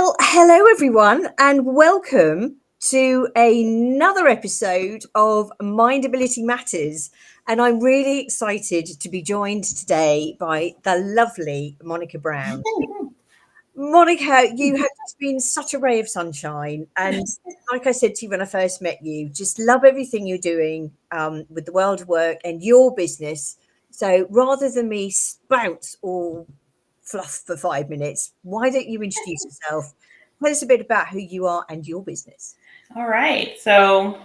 Well, hello everyone, and welcome to another episode of MindAbility Matters. And I'm really excited to be joined today by the lovely Monyca Brown. Monica, you have just been such a ray of sunshine. And like I said to you when I first met you, just love everything you're doing with the world of work and your business. So rather than me spout all fluff for 5 minutes, why don't you introduce yourself? Tell us a bit about who you are and your business. All right. So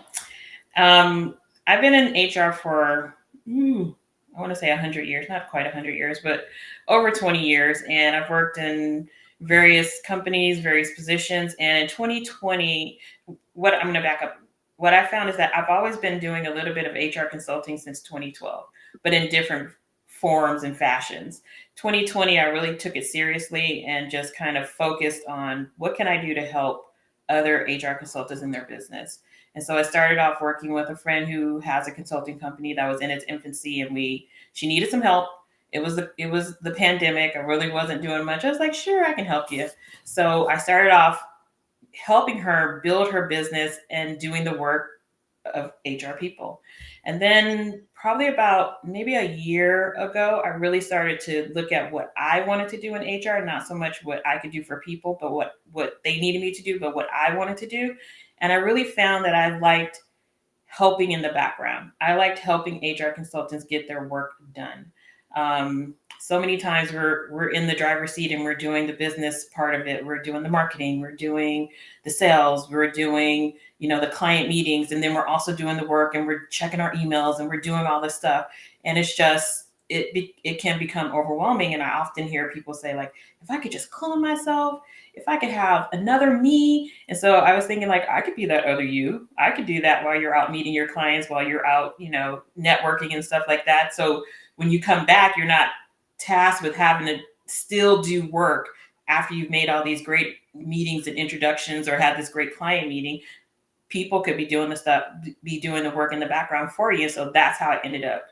I've been in HR for, I want to say 100 years, not quite 100 years, but over 20 years. And I've worked in various companies, various positions. And in 2020, I'm going to back up. What I found is that I've always been doing a little bit of HR consulting since 2012, but in different forms and fashions. 2020, I really took it seriously and just kind of focused on what can I do to help other HR consultants in their business. And so I started off working with a friend who has a consulting company that was in its infancy, and she needed some help. It was the pandemic. I really wasn't doing much. I was like, sure, I can help you. So I started off helping her build her business and doing the work of HR people. And then probably about maybe a year ago, I really started to look at what I wanted to do in HR, not so much what I could do for people, but what they needed me to do, but what I wanted to do. And I really found that I liked helping in the background. I liked helping HR consultants get their work done. So many times we're in the driver's seat and we're doing the business part of it. We're doing the marketing, we're doing the sales, we're doing the client meetings, and then we're also doing the work and we're checking our emails and we're doing all this stuff. And it's just it can become overwhelming. And I often hear people say, like, if I could just clone myself, if I could have another me. And so I was thinking, like, I could be that other you. I could do that while you're out meeting your clients, while you're out, networking and stuff like that. So when you come back, you're not tasked with having to still do work after you've made all these great meetings and introductions or had this great client meeting. People could be doing the work in the background for you. So that's how I ended up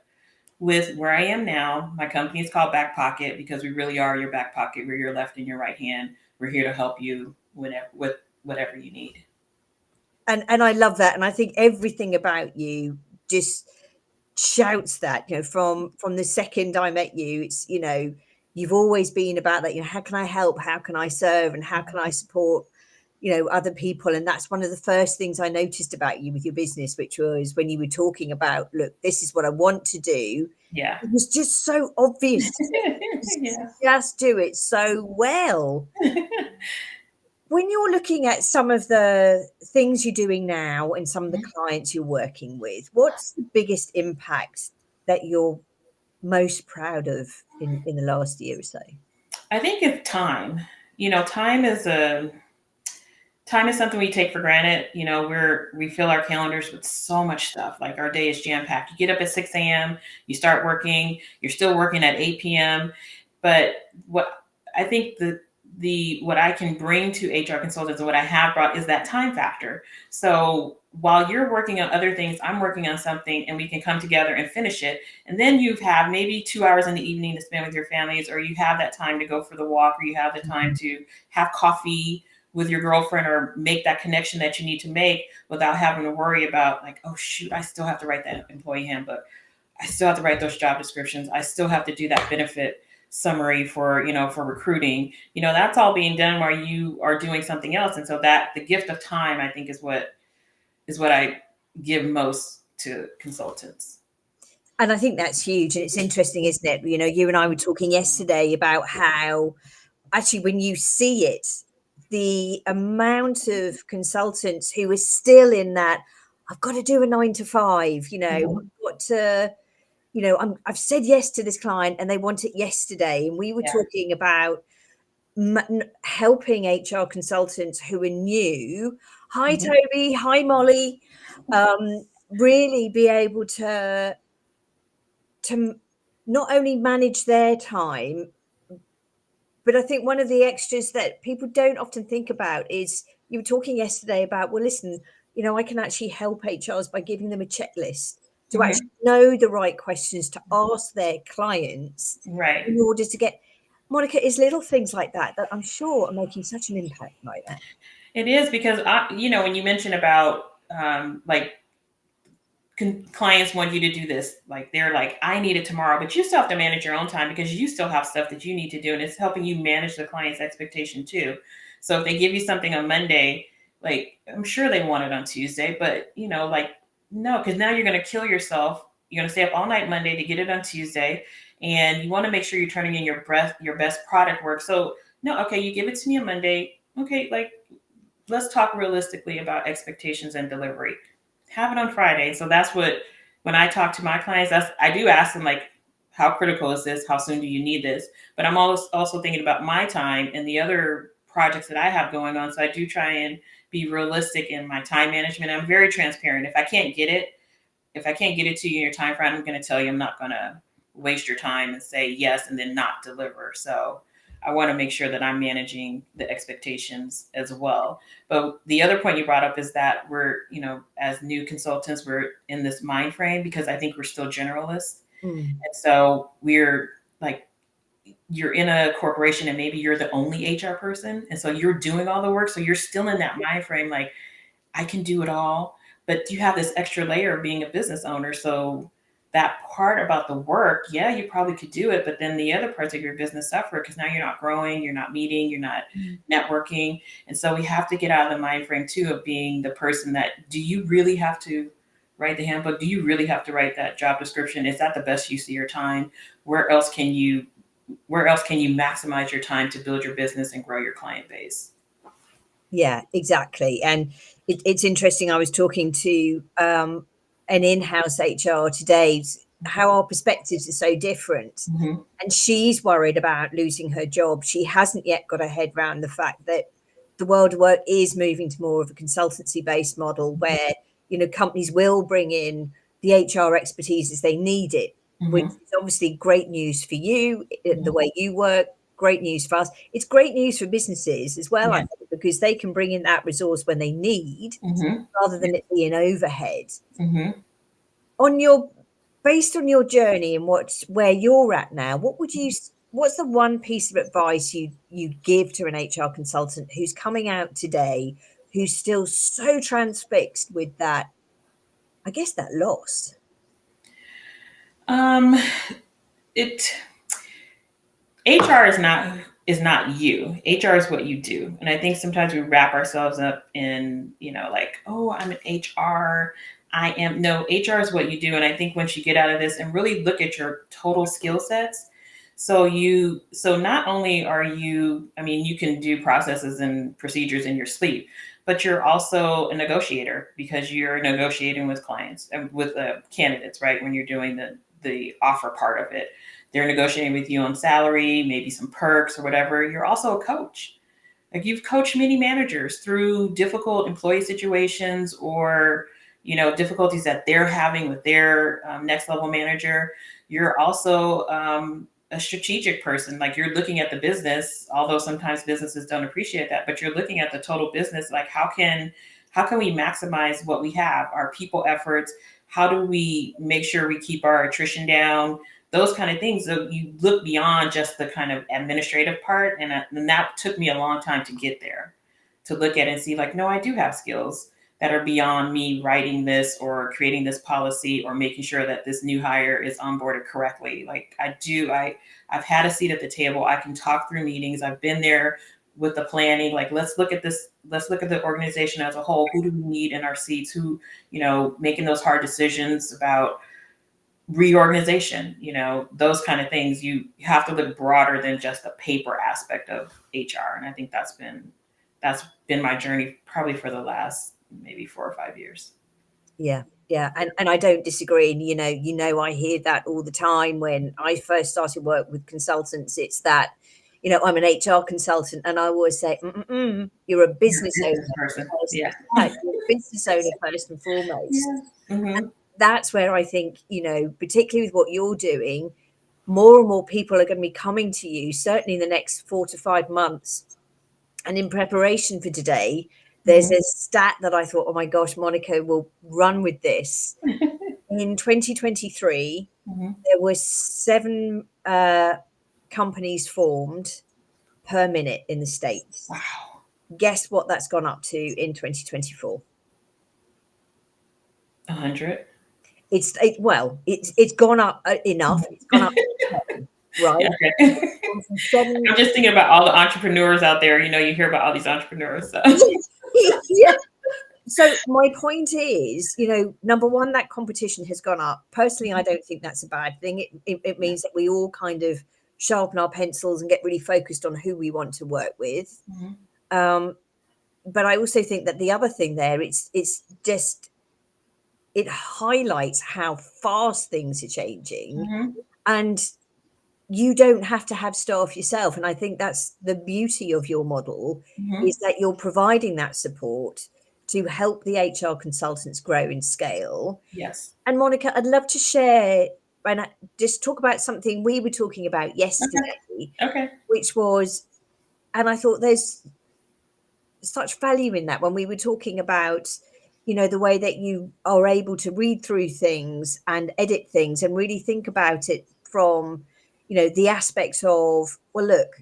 with where I am now. My company is called BackPocket because we really are your back pocket. We're your left and your right hand. We're here to help you with whatever you need. And I love that. And I think everything about you just shouts that, from the second I met you. It's, you've always been about that, how can I help? How can I serve? And how can I support, other people? And that's one of the first things I noticed about you with your business, which was when you were talking about, look, this is what I want to do. Yeah. It was just so obvious. Yeah. Just do it so well. When you're looking at some of the things you're doing now and some of the clients you're working with, what's the biggest impact that you're most proud of in the last year or so? I think it's time. Time is something we take for granted. We fill our calendars with so much stuff. Like, our day is jam packed. You get up at 6 a.m., you start working, you're still working at 8 p.m. But what I think what I can bring to HR consultants and what I have brought is that time factor. So while you're working on other things, I'm working on something, and we can come together and finish it. And then you have maybe 2 hours in the evening to spend with your families, or you have that time to go for the walk, or you have the time to have coffee with your girlfriend or make that connection that you need to make without having to worry about, like, oh shoot, I still have to write that employee handbook. I still have to write those job descriptions. I still have to do that benefit summary for recruiting. That's all being done while you are doing something else. And so that the gift of time, I think, is what I give most to consultants. And I think that's huge. And it's interesting, isn't it? You and I were talking yesterday about how actually when you see it, the amount of consultants who are still in that, I've got to do a 9 to 5, I've got to, I've said yes to this client and they want it yesterday. And we were talking about helping HR consultants who are new. Hi, Toby. Hi, Molly. Really be able to not only manage their time, but I think one of the extras that people don't often think about is, you were talking yesterday about, well, listen, I can actually help HRs by giving them a checklist to actually know the right questions to ask their clients Right. in order to get. Monica, is little things like that I'm sure are making such an impact like that. It is because when you mention about like clients want you to do this, like they're like, I need it tomorrow, but you still have to manage your own time because you still have stuff that you need to do, and it's helping you manage the client's expectation too. So if they give you something on Monday, like I'm sure they want it on Tuesday, but like no, because now you're going to kill yourself. You're going to stay up all night Monday to get it on Tuesday, and you want to make sure you're turning in your best product work. So no, okay, you give it to me on Monday. Okay, like let's talk realistically about expectations and delivery. Have it on Friday. So that's what, when I talk to my clients, I do ask them like, how critical is this? How soon do you need this? But I'm also thinking about my time and the other projects that I have going on. So I do try and be realistic in my time management. I'm very transparent. If I can't get it to you in your time frame, I'm going to tell you I'm not going to waste your time and say yes and then not deliver. So I want to make sure that I'm managing the expectations as well. But the other point you brought up is that we're, as new consultants, we're in this mind frame because I think we're still generalists. And so we're like, you're in a corporation and maybe you're the only HR person. And so you're doing all the work. So you're still in that mind frame, like, I can do it all. But you have this extra layer of being a business owner. So that part about the work, yeah, you probably could do it, but then the other parts of your business suffer because now you're not growing, you're not meeting, you're not networking. And so we have to get out of the mind frame too of being the person that, do you really have to write the handbook? Do you really have to write that job description? Is that the best use of your time? Where else can you maximize your time to build your business and grow your client base? Yeah, exactly. And it's interesting. I was talking to an in-house HR today, how our perspectives are so different. Mm-hmm. And she's worried about losing her job. She hasn't yet got her head around the fact that the world of work is moving to more of a consultancy-based model where, companies will bring in the HR expertise as they need it, which Mm-hmm. is obviously great news for you in the Mm-hmm. way you work. Great news for us. It's great news for businesses as well, I Yeah. think, because they can bring in that resource when they need Mm-hmm. rather than it being overhead. Mm-hmm. Based on your journey and where you're at now, what's the one piece of advice you'd give to an HR consultant who's coming out today, who's still so transfixed with that, I guess, that loss? It HR is not you. HR is what you do. And I think sometimes we wrap ourselves up in, like, oh, I'm an HR. I am no, HR is what you do. And I think once you get out of this and really look at your total skill sets, so not only are you, I mean, you can do processes and procedures in your sleep, but you're also a negotiator because you're negotiating with clients and with candidates, right? When you're doing the offer part of it, they're negotiating with you on salary, maybe some perks or whatever. You're also a coach. Like you've coached many managers through difficult employee situations or difficulties that they're having with their next level manager. You're also a strategic person. Like you're looking at the business, although sometimes businesses don't appreciate that, but you're looking at the total business. Like how can we maximize what we have, our people efforts? How do we make sure we keep our attrition down? Those kind of things. So you look beyond just the kind of administrative part. And that took me a long time to get there, to look at it and see like, no, I do have skills that are beyond me writing this or creating this policy or making sure that this new hire is onboarded correctly. Like I've had a seat at the table. I can talk through meetings. I've been there with the planning. Like, let's look at this. Let's look at the organization as a whole. Who do we need in our seats? Who, making those hard decisions about reorganization, those kind of things. You have to look broader than just the paper aspect of HR. And I think that's been my journey probably for the last maybe 4 or 5 years. Yeah, yeah, and I don't disagree. And I hear that all the time. When I first started work with consultants, it's that, I'm an HR consultant, and I always say, you're a You're business a owner business person. first. Yeah. Yeah, you're a business owner first and foremost. Yeah. Mm-hmm. That's where I think, particularly with what you're doing, more and more people are going to be coming to you, certainly in the next 4 to 5 months. And in preparation for today, there's a stat that I thought, oh my gosh, Monica will run with this. In 2023, Mm-hmm. there were 7 companies formed per minute in the States. Wow. Guess what that's gone up to in 2024? 100. It's gone up enough. It's gone up to 10, right? Yeah, okay. Gone from 7. I'm just thinking about all the entrepreneurs out there. You hear about all these entrepreneurs. So. Yeah. So my point is, number one, that competition has gone up. Personally, I don't think that's a bad thing. It means that we all kind of sharpen our pencils and get really focused on who we want to work with. Mm-hmm. But I also think that the other thing there, it highlights how fast things are changing, Mm-hmm. and you don't have to have staff yourself. And I think that's the beauty of your model, Mm-hmm. is that you're providing that support to help the HR consultants grow in scale. Yes. And Monyca, I'd love to share and just talk about something we were talking about yesterday, Okay. which was, and I thought there's such value in that when we were talking about, the way that you are able to read through things and edit things and really think about it from, the aspect of, well, look,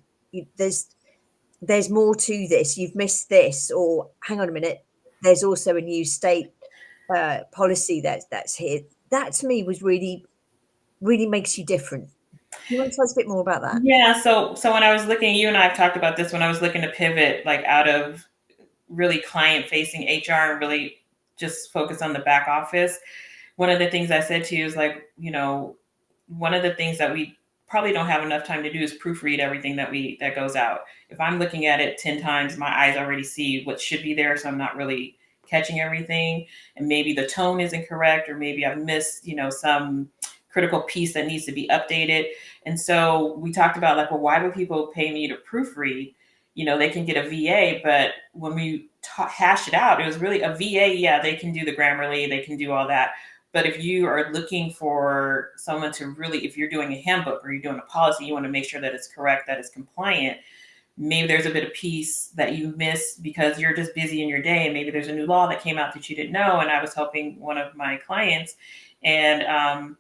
there's more to this. You've missed this, or hang on a minute, there's also a new state policy that's here. That to me was really, really makes you different. You want to tell us a bit more about that? Yeah. So when I was looking, you and I have talked about this, when I was looking to pivot like out of really client facing HR and really just focus on the back office, one of the things I said to you is like, one of the things that we probably don't have enough time to do is proofread everything that goes out. If I'm looking at it 10 times, my eyes already see what should be there. So I'm not really catching everything. And maybe the tone isn't correct, or maybe I've missed, some critical piece that needs to be updated. And so we talked about like, well, why would people pay me to proofread? They can get a VA, but when we hashed it out, it was really a VA. Yeah, they can do the Grammarly, they can do all that. But if you are looking for someone to really, if you're doing a handbook or you're doing a policy, you want to make sure that it's correct, that it's compliant. Maybe there's a bit of piece that you miss because you're just busy in your day. And maybe there's a new law that came out that you didn't know. And I was helping one of my clients, and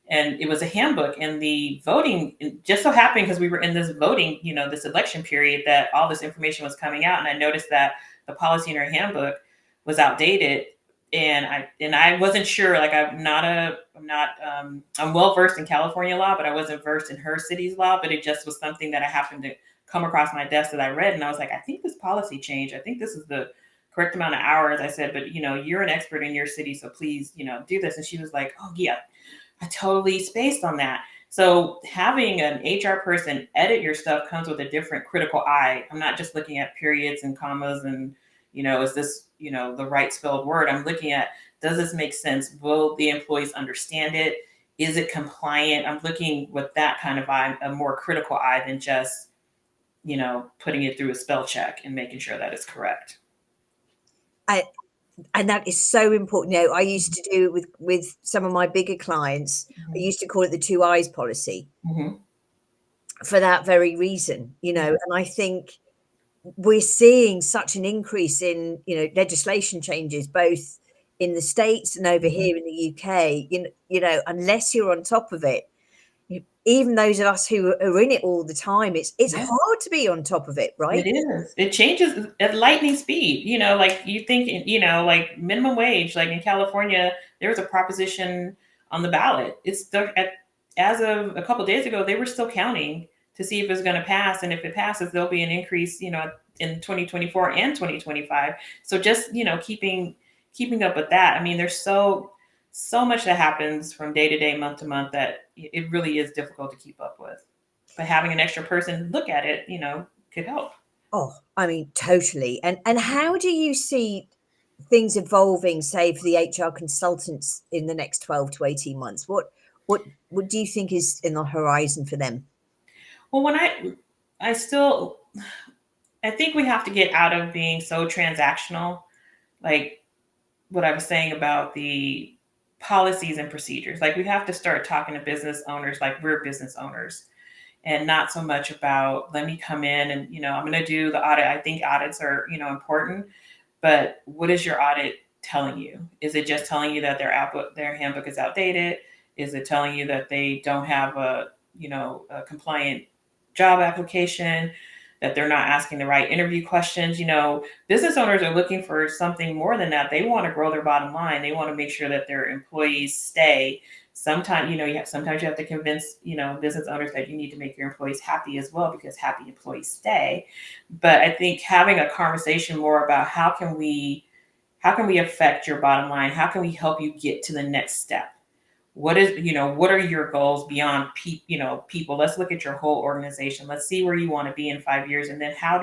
it was a handbook, and the voting, it just so happened because we were in this voting, this election period, that all this information was coming out. And I noticed that the policy in her handbook was outdated. And I wasn't sure, like I'm well versed in California law, but I wasn't versed in her city's law. But it just was something that I happened to come across my desk that I read. And I was like, I think this policy changed. I think this is the correct amount of hours. I said, but you're an expert in your city, so please, do this. And she was like, oh yeah, I totally spaced on that. So having an HR person edit your stuff comes with a different critical eye. I'm not just looking at periods and commas and, is this, the right spelled word? I'm looking at, does this make sense? Will the employees understand it? Is it compliant? I'm looking with that kind of eye, a more critical eye than just, putting it through a spell check and making sure that it's correct. And that is so important. I used to do it with some of my bigger clients. Mm-hmm. I used to call it the 2 eyes policy, Mm-hmm. for that very reason, and I think we're seeing such an increase in, legislation changes, both in the States and over here in the UK, unless you're on top of it. Even those of us who are in it all the time, it's hard to be on top of it, right? It is. It changes at lightning speed. Like you think, like minimum wage, like in California, there was a proposition on the ballot. As of a couple of days ago, they were still counting to see if it's going to pass. And if it passes, there'll be an increase, in 2024 and 2025. So just, keeping up with that. I mean, there's so much that happens from day to day, month to month, that it really is difficult to keep up with. But having an extra person look at it, could help. Oh, I mean, totally. And how do you see things evolving, say, for the HR consultants in the next 12 to 18 months? What do you think is in the horizon for them? Well, I think we have to get out of being so transactional, like what I was saying about the policies and procedures. Like we have to start talking to business owners like we're business owners, and not so much about, let me come in and, I'm going to do the audit. I think audits are, important, but what is your audit telling you? Is it just telling you that their handbook is outdated? Is it telling you that they don't have a compliant job application, that they're not asking the right interview questions. Business owners are looking for something more than that. They want to grow their bottom line. They want to make sure that their employees stay. Sometimes, sometimes you have to convince, business owners that you need to make your employees happy as well, because happy employees stay. But I think having a conversation more about how can we affect your bottom line? How can we help you get to the next step? What are your goals beyond people? Let's look at your whole organization. Let's see where you want to be in 5 years. And then how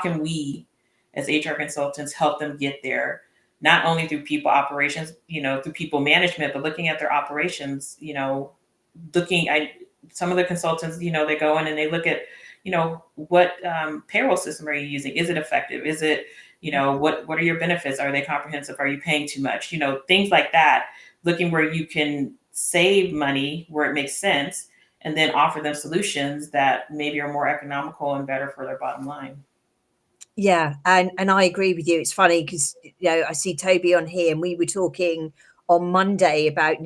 can we as HR consultants help them get there? Not only through people operations, through people management, but looking at their operations, looking at some of the consultants, they go in and they look at, what payroll system are you using? Is it effective? Is it, what are your benefits? Are they comprehensive? Are you paying too much? Things like that, looking where you can save money where it makes sense, and then offer them solutions that maybe are more economical and better for their bottom line. Yeah, and I agree with you. It's funny because I see Toby on here, and we were talking on Monday about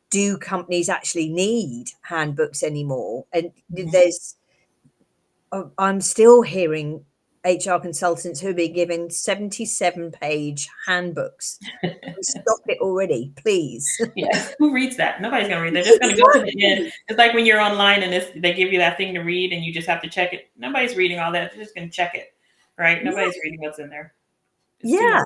do companies actually need handbooks anymore? And I'm still hearing HR consultants who are being given 77-page handbooks. Stop it already, please. Yeah, who reads that? Nobody's going to read. They're just going to go to the end. It's like when you're online and they give you that thing to read and you just have to check it. Nobody's reading all that. They're just going to check it, right? Nobody's reading what's in there. Yeah,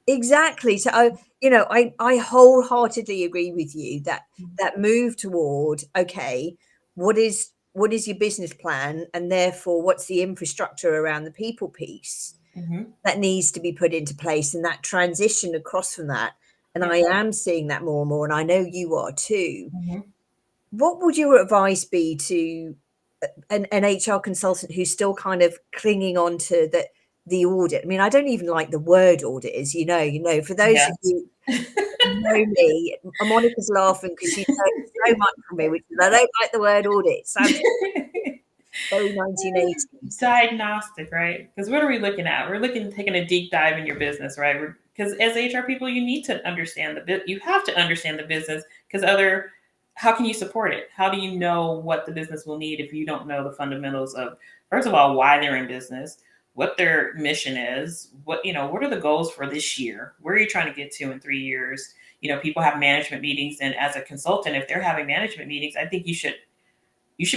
exactly. So I wholeheartedly agree with you that move toward, okay, what is your business plan, and therefore what's the infrastructure around the people piece that needs to be put into place, and that transition across from that. And I am seeing that more and more, and I know you are too. What would your advice be to an HR consultant who's still kind of clinging on to the audit? I mean, I don't even like the word audit, as you know, for those of you who know me, Monica's laughing because she knows so much from me, which is I don't like the word audit. It sounds very 1980s. Diagnostic, right? Because what are we looking at? We're taking a deep dive in your business, right? Because as HR people, you need to understand you have to understand the business, because how can you support it? How do you know what the business will need if you don't know the fundamentals of, first of all, why they're in business, what their mission is, what are the goals for this year? Where are you trying to get to in 3 years? People have management meetings, and as a consultant, if they're having management meetings, I think you should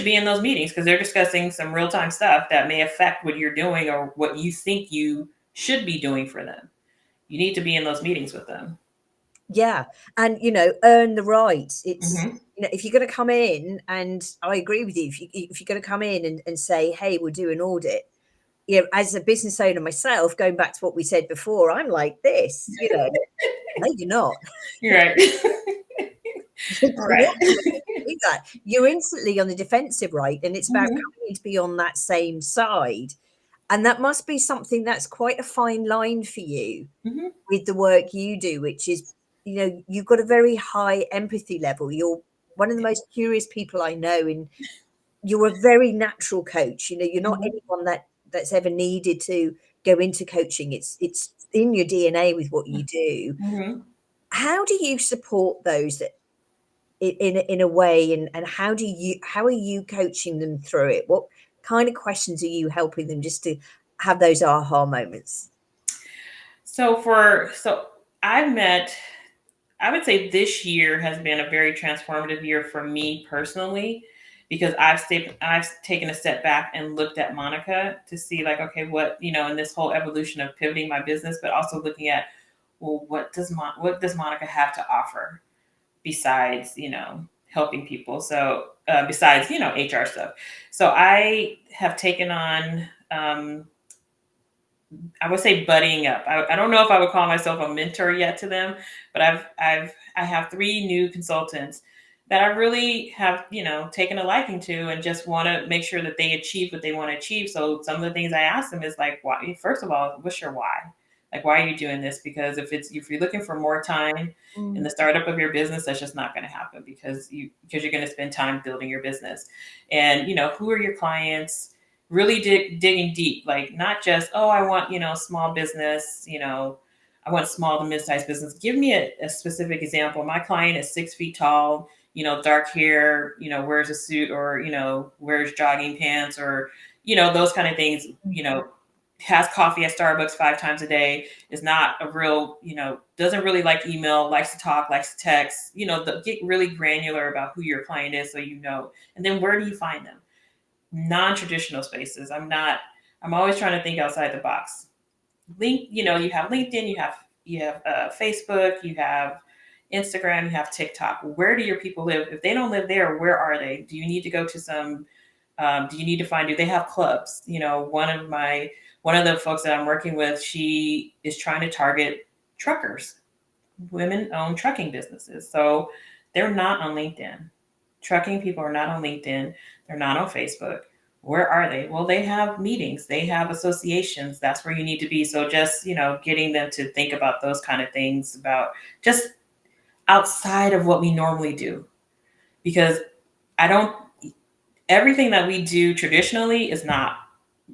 be in those meetings, because they're discussing some real-time stuff that may affect what you're doing or what you think you should be doing for them. You need to be in those meetings with them. Yeah. And, earn the right. It's, if you're going to come in, and I agree with you, if you're going to come in and say, hey, we'll do an audit, as a business owner myself, going back to what we said before, I'm like this, no, you're not. You're right. Right. You're instantly on the defensive, right? And it's about coming to be on that same side. And that must be something that's quite a fine line for you with the work you do, which is, you've got a very high empathy level. You're one of the most curious people I know, and you're a very natural coach. You're not anyone that's ever needed to go into coaching. It's in your DNA with what you do. How do you support those that in a way, and how are you coaching them through it? What kind of questions are you helping them just to have those aha moments? So I would say this year has been a very transformative year for me personally, because I've taken a step back and looked at Monyca to see, like, okay, what, in this whole evolution of pivoting my business, but also looking at, well, what does Monyca have to offer besides, helping people? So besides, HR stuff. So I have taken on, I would say, buddying up. I don't know if I would call myself a mentor yet to them, but I have 3 new consultants that I really have, taken a liking to, and just want to make sure that they achieve what they want to achieve. So some of the things I ask them is like, why? First of all, what's your why? Like, why are you doing this? Because if you're looking for more time in the startup of your business, that's just not going to happen, because you're going to spend time building your business. And who are your clients? Really digging deep, like, not just, oh, I want, small business, I want small to mid-sized business. Give me a specific example. My client is 6 feet tall. dark hair, wears a suit, or, wears jogging pants, or, those kind of things, has coffee at Starbucks 5 times a day, is not a real, doesn't really like email, likes to talk, likes to text, get really granular about who your client is, so and then where do you find them? Non-traditional spaces. I'm always trying to think outside the box. You have LinkedIn, you have Facebook, you have Instagram, you have TikTok. Where do your people live? If they don't live there, where are they? Do you need to go to some? Do you need to find? Do they have clubs? One of the folks that I'm working with, she is trying to target truckers, women-owned trucking businesses. So they're not on LinkedIn. Trucking people are not on LinkedIn. They're not on Facebook. Where are they? Well, they have meetings, they have associations. That's where you need to be. So just, getting them to think about those kind of things, about just outside of what we normally do. Because everything that we do traditionally is not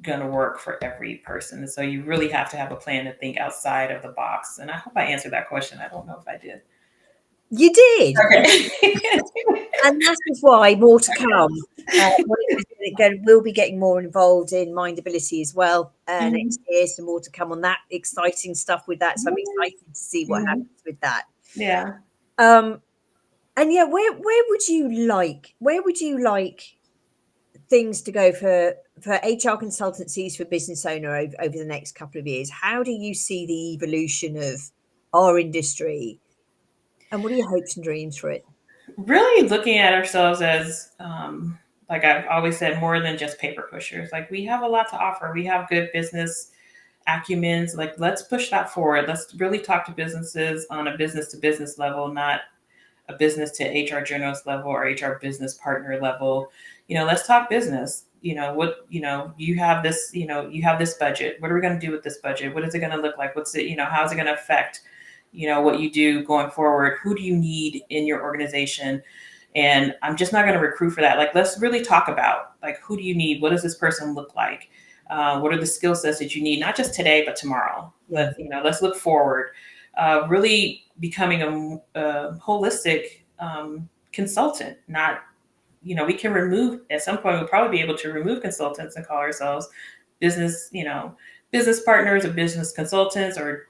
going to work for every person. And so you really have to have a plan to think outside of the box. And I hope I answered that question. I don't know if I did. You did. Okay. And that is why more to come. We'll be getting more involved in MindAbility as well next year. So more to come on that exciting stuff with that. So I'm excited to see what happens with that. Yeah. And yeah, where would you like things to go for HR consultancies for business owner over the next couple of years? How do you see the evolution of our industry? And what are your hopes and dreams for it? Really looking at ourselves as, like I've always said, more than just paper pushers. Like, we have a lot to offer. We have good business acumens. Like, let's push that forward. Let's really talk to businesses on a business to business level, not a business to HR generalist level or HR business partner level. Let's talk business. You have this, you have this budget. What are we going to do with this budget? What is it going to look like? How's it going to affect, what you do going forward? Who do you need in your organization? And I'm just not going to recruit for that. Like, let's really talk about, like, who do you need? What does this person look like? What are the skill sets that you need? Not just today, but tomorrow. Yeah. Let's look forward. Really becoming a holistic consultant. Not, we can remove, at some point, we'll probably be able to remove consultants and call ourselves business, business partners or business consultants, or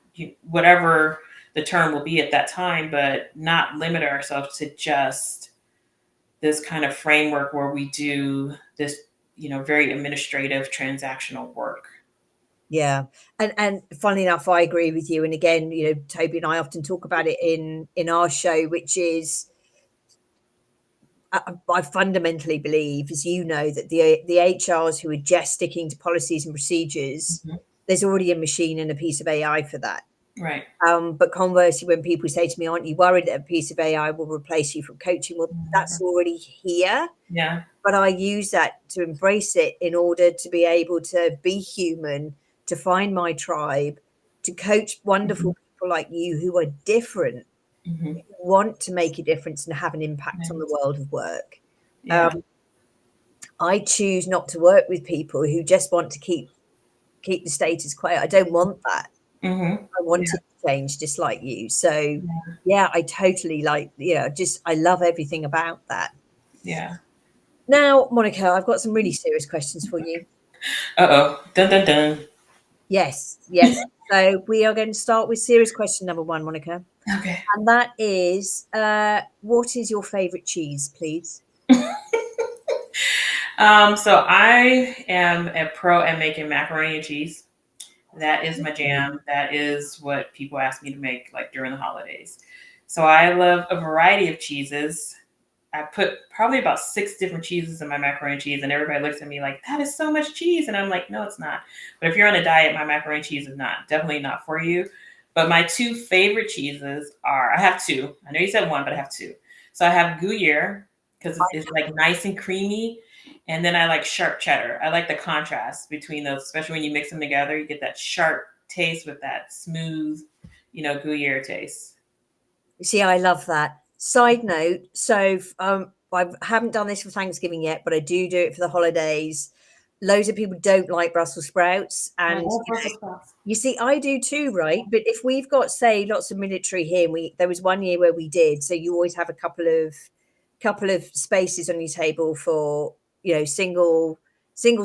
whatever the term will be at that time, but not limit ourselves to just this kind of framework where we do this, very administrative transactional work. Yeah. And funnily enough, I agree with you. And again, Toby and I often talk about it in our show, which is I fundamentally believe, as you know, that the HRs who are just sticking to policies and procedures, there's already a machine and a piece of AI for that. Right. But conversely, when people say to me, aren't you worried that a piece of AI will replace you from coaching? Well, that's already here. Yeah. But I use that to embrace it in order to be able to be human, to find my tribe, to coach wonderful people like you who are different, who want to make a difference and have an impact on the world of work. Yeah. I choose not to work with people who just want to keep the status quo. I don't want that. I want it to change, just like you. So yeah, I totally I love everything about that. Yeah. Now, Monyca, I've got some really serious questions for you. Uh-oh. Dun, dun, dun. Yes. So we are going to start with serious question number 1, Monyca. Okay. And that is, what is your favorite cheese, please? So I am a pro at making macaroni and cheese. That is my jam. That is what people ask me to make, like, during the holidays. So I love a variety of cheeses. I put probably about 6 different cheeses in my macaroni and cheese, and everybody looks at me like, that is so much cheese. And I'm like, no, it's not. But if you're on a diet, my macaroni and cheese is definitely not for you. But my 2 favorite cheeses I have 2. I know you said 1, but I have 2. So I have Gruyere, because it's like nice and creamy. And then I like sharp cheddar. I like the contrast between those, especially when you mix them together. You get that sharp taste with that smooth, Gruyere taste. See, I love that. Side note, so I haven't done this for Thanksgiving yet, but I do it for the holidays. Loads of people don't like Brussels sprouts, and you see, I do too, right? But if we've got, say, lots of military here, there was one year where we did, so you always have a couple of couple of spaces on your table for, single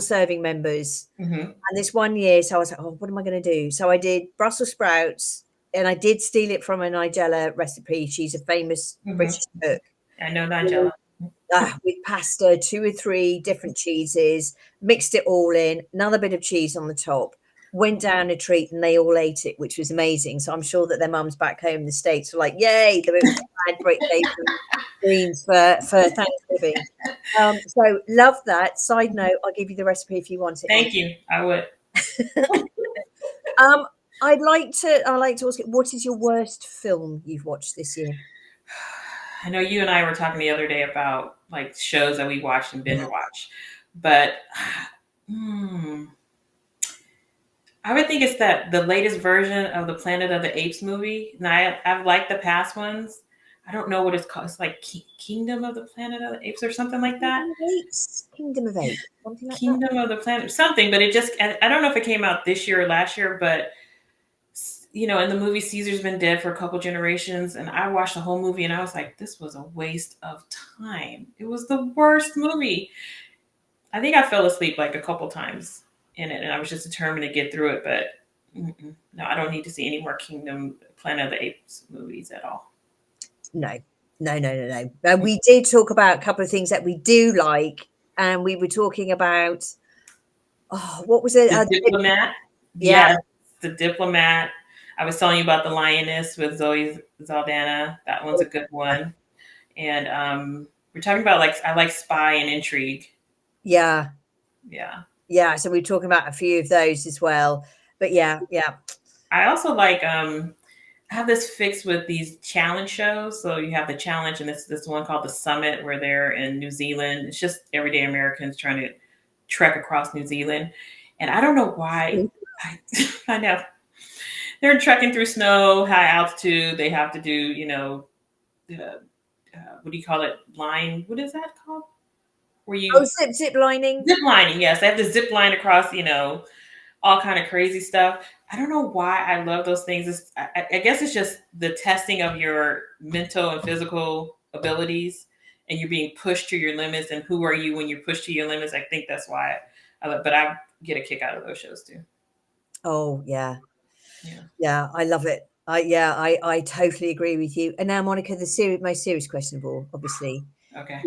serving members. Mm-hmm. And this one year, so I was like, oh, what am I going to do? So I did Brussels sprouts, and I did steal it from a Nigella recipe. She's a famous Mm-hmm. British cook. I know Nigella. With pasta, 2 or 3 different cheeses, mixed it all in, another bit of cheese on the top, went down a treat, and they all ate it, which was amazing. So I'm sure that their mums back home in the States were like, yay, they had greens for Thanksgiving. So love that. Side note, I'll give you the recipe if you want it. Thank you. I would. I'd like to ask you, what is your worst film you've watched this year? I know you and I were talking the other day about like shows that we watched and binge watch, but I would think it's that the latest version of the Planet of the Apes movie. Now I've liked the past ones. I don't know what it's called. It's like Kingdom of the Planet of the Apes or something like that. Kingdom of Apes, something like that. Kingdom of the Planet, something. But it just, I don't know if it came out this year or last year, but in the movie, Caesar's been dead for a couple generations, and I watched the whole movie, and I was like, this was a waste of time. It was the worst movie. I think I fell asleep like a couple times in it, and I was just determined to get through it. But no, I don't need to see any more Planet of the Apes movies at all. No. We did talk about a couple of things that we do like, and we were talking about, what was it? The Diplomat. Yeah. Yes, The Diplomat. I was telling you about The Lioness with Zoe Saldana. That one's a good one. And we're talking about I like Spy and Intrigue. Yeah. So we're talking about a few of those as well. But yeah. I also like I have this fix with these challenge shows. So you have the challenge, and this one called The Summit, where they're in New Zealand. It's just everyday Americans trying to trek across New Zealand. And I don't know why. I know. They're trekking through snow, high altitude. They have to do, what do you call it? Line. What is that called? Where you zip lining. Zip lining, yes. They have to zip line across, all kind of crazy stuff. I don't know why I love those things. I guess it's just the testing of your mental and physical abilities, and you're being pushed to your limits. And who are you when you're pushed to your limits? I think that's why I love. But I get a kick out of those shows too. Oh yeah. I love it. I totally agree with you. And now, Monica, the most serious question of all, obviously. Okay.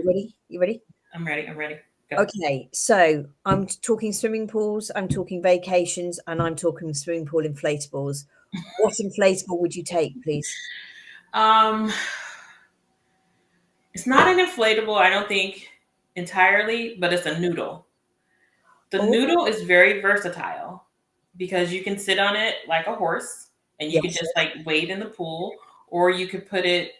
You ready? I'm ready. Go. Okay, so I'm talking swimming pools, I'm talking vacations, and I'm talking swimming pool inflatables. What inflatable would you take, please? It's not an inflatable, I don't think entirely, but it's a noodle. The noodle is very versatile because you can sit on it like a horse, and you can just wade in the pool, or you could put it,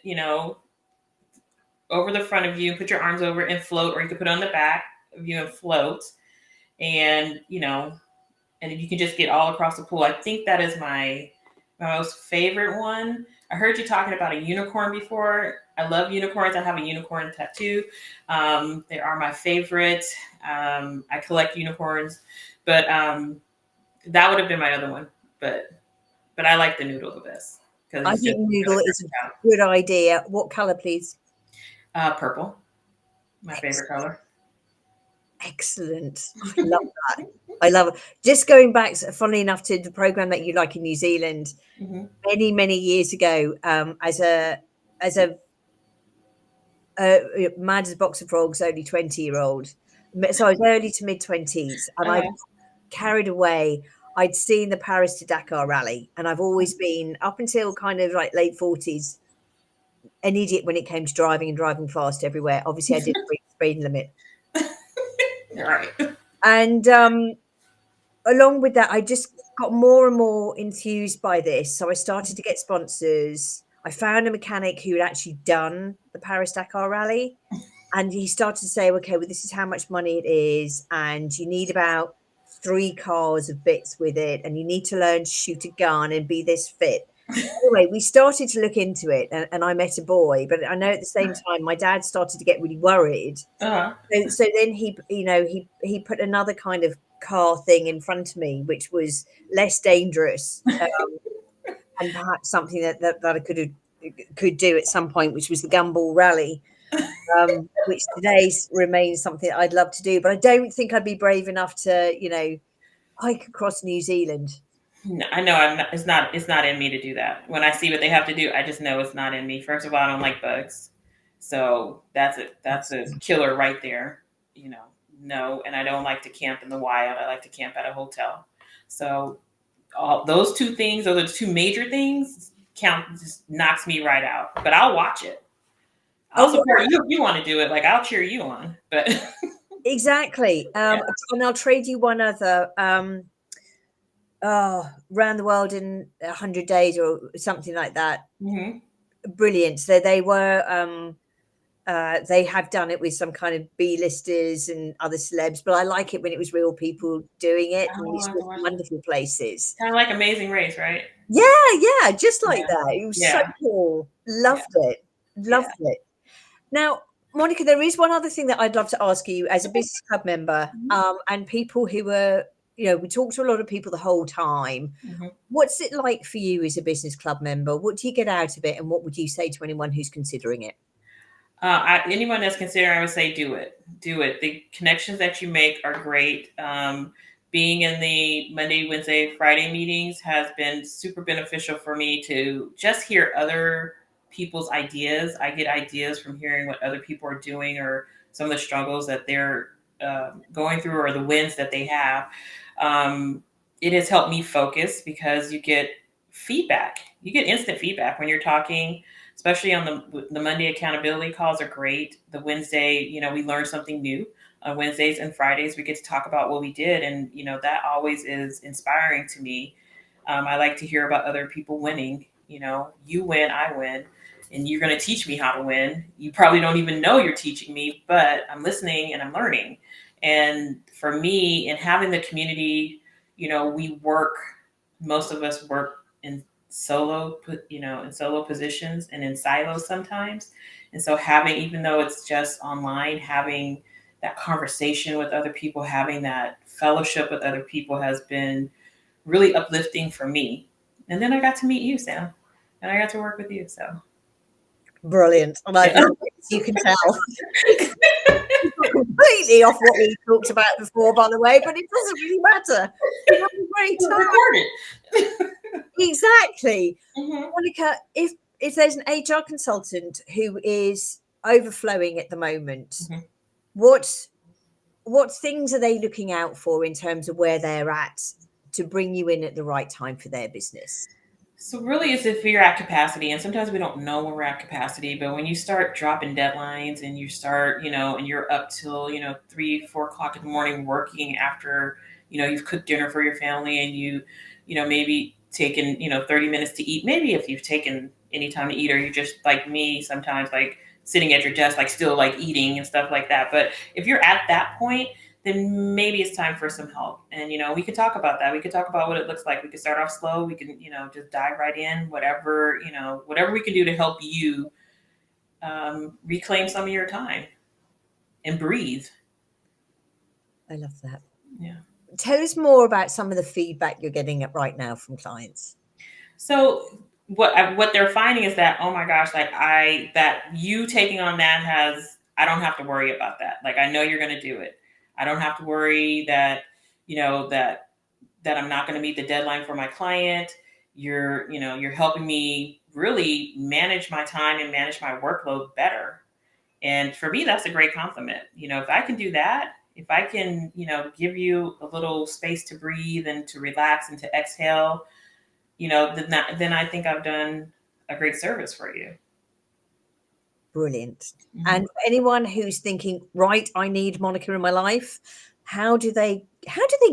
over the front of you and put your arms over it and float, or you could put it on the back of you and float, and and you can just get all across the pool. I think that is my most favorite one. I heard you talking about a unicorn before. I love unicorns. I have a unicorn tattoo. They are my favorite. I collect unicorns, but that would have been my other one. But I like the noodle the best. I think noodle is a good idea. What color, please? Purple. My favorite color. Excellent. I love that. I love it. Just going back, funnily enough, to the program that you like in New Zealand, many years ago, as a mad as a box of frogs, only 20-year-old. So I was early to mid 20s, and I carried away. I'd seen the Paris to Dakar rally, and I've always been, up until kind of like late 40s, an idiot when it came to driving and driving fast everywhere. Obviously, I did the speed limit. Right. And along with that, I just got more and more enthused by this. So I started to get sponsors. I found a mechanic who had actually done the Paris Dakar rally. And he started to say, okay, well, this is how much money it is. And you need about 3 cars of bits with it. And you need to learn to shoot a gun and be this fit. Anyway, we started to look into it, and I met a boy. But I know at the same time, my dad started to get really worried. So then he put another kind of car thing in front of me, which was less dangerous, and perhaps something that I could do at some point, which was the Gumball Rally. which today remains something I'd love to do, but I don't think I'd be brave enough to, hike across New Zealand. No, I know I'm not, it's not in me to do that. When I see what they have to do, I just know it's not in me. First of all, I don't like bugs. So that's a killer right there. You know, no, and I don't like to camp in the wild. I like to camp at a hotel. So all those two things, those are the two major things, count just knocks me right out. But I'll watch it. I'll Oh, support you if you want to do it. Like I'll cheer you on. But exactly. yeah. And I'll trade you one other. Round the world in 100 days or something like that. Mm-hmm. Brilliant. So they have done it with some kind of B-listers and other celebs, but I like it when it was real people doing it, and Oh, I it's have to with watch that. wonderful places. Kind of like Amazing Race, right? Yeah, just like Yeah. that. It was so Yeah. cool. Yeah. Loved it. Yeah. Loved it. Now, Monica, there is one other thing that I'd love to ask you as a business club member, Mhm. and people who are, we talk to a lot of people the whole time. Mhm. What's it like for you as a business club member? What do you get out of it, and what would you say to anyone who's considering it? Anyone that's considering, I would say do it. Do it. The connections that you make are great. Being in the Monday, Wednesday, Friday meetings has been super beneficial for me to just hear other people's ideas. I get ideas from hearing what other people are doing or some of the struggles that they're going through or the wins that they have. Um, it has helped me focus because you get feedback. You get instant feedback when you're talking, especially on the Monday accountability calls are great. The Wednesday, we learn something new. On Wednesdays and Fridays, we get to talk about what we did, and that always is inspiring to me. I like to hear about other people winning. You win, I win, and you're going to teach me how to win. You probably don't even know you're teaching me, but I'm listening and I'm learning. And for me, in having the community, we work. Most of us work in in solo positions and in silos sometimes. And so having, even though it's just online, having that conversation with other people, having that fellowship with other people has been really uplifting for me. And then I got to meet you, Sam, and I got to work with you. So Brilliant. And I've yeah. loved it, as you can tell. Completely off what we talked about before, by the way, but it doesn't really matter. We have a great time. Recorded. Exactly. Mm-hmm. Monica, if there's an HR consultant who is overflowing at the moment, Mm-hmm. what things are they looking out for in terms of where they're at to bring you in at the right time for their business? So really it's if you're at capacity, and sometimes we don't know when we're at capacity, but when you start dropping deadlines and you start, and you're up till, 3, 4 o'clock in the morning working after, you've cooked dinner for your family and maybe taken, 30 minutes to eat. Maybe if you've taken any time to eat, or you're just like me sometimes, like sitting at your desk, like still like eating and stuff like that. But if you're at that point, then maybe it's time for some help. And, we could talk about that. We could talk about what it looks like. We could start off slow. We can, just dive right in, whatever we can do to help you reclaim some of your time and breathe. I love that. Yeah. Tell us more about some of the feedback you're getting right now from clients. So what they're finding is that, oh my gosh, like that you taking on that I don't have to worry about that. Like, I know you're going to do it. I don't have to worry that, that I'm not going to meet the deadline for my client. You're helping me really manage my time and manage my workload better. And for me, that's a great compliment. If I can do that, if I can, give you a little space to breathe and to relax and to exhale, then I think I've done a great service for you. Brilliant. Mm-hmm. And for anyone who's thinking, right, I need Monica in my life, how do they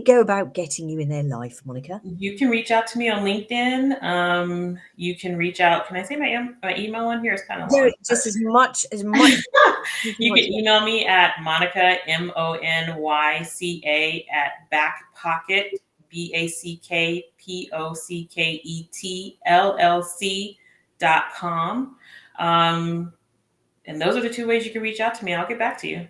go about getting you in their life, Monica? You can reach out to me on LinkedIn. You can reach out. Can I say my email on here? It's kind of long. Just as much. You can email me at Monica, Monyca at BackPocket, BackPocket LLC.com. And those are the two ways you can reach out to me. I'll get back to you.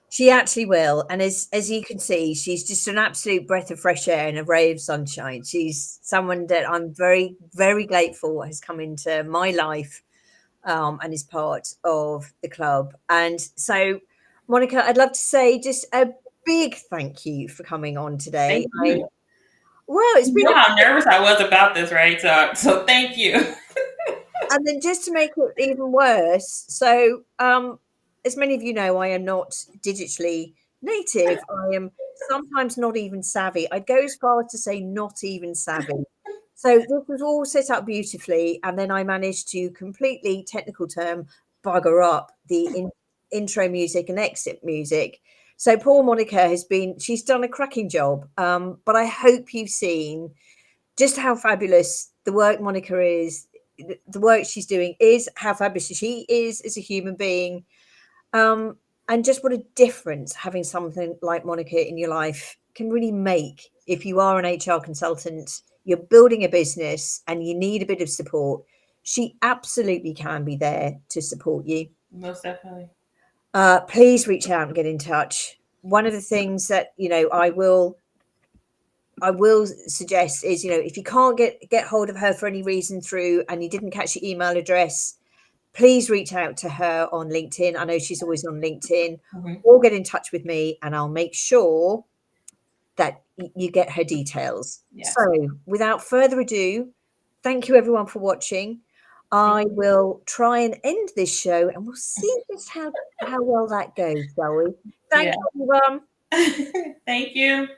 She actually will. And as you can see, she's just an absolute breath of fresh air and a ray of sunshine. She's someone that I'm very, very grateful has come into my life and is part of the club. And so, Monica, I'd love to say just a big thank you for coming on today. Thank you. Well, it's You been know how nervous I was about this, right? So thank you. and then just to make it even worse, so as many of you know, I am not digitally native. I am sometimes not even savvy. I'd go as far as to say not even savvy. So this was all set up beautifully, and then I managed to completely technical term bugger up the intro music and exit music. So poor Monica she's done a cracking job. But I hope you've seen just how fabulous the work Monica is, the work she's doing is, how fabulous she is as a human being. And just what a difference having something like Monica in your life can really make if you are an HR consultant, you're building a business and you need a bit of support. She absolutely can be there to support you. Most definitely. Please reach out and get in touch. One of the things that I will suggest is, if you can't get hold of her for any reason through and you didn't catch your email address, please reach out to her on LinkedIn. I know she's always on LinkedIn, or get in touch with me and I'll make sure that you get her details. Yes. So without further ado, thank you everyone for watching. I will try and end this show and we'll see just how well that goes, shall we? Thank Yeah. you, everyone. Thank you.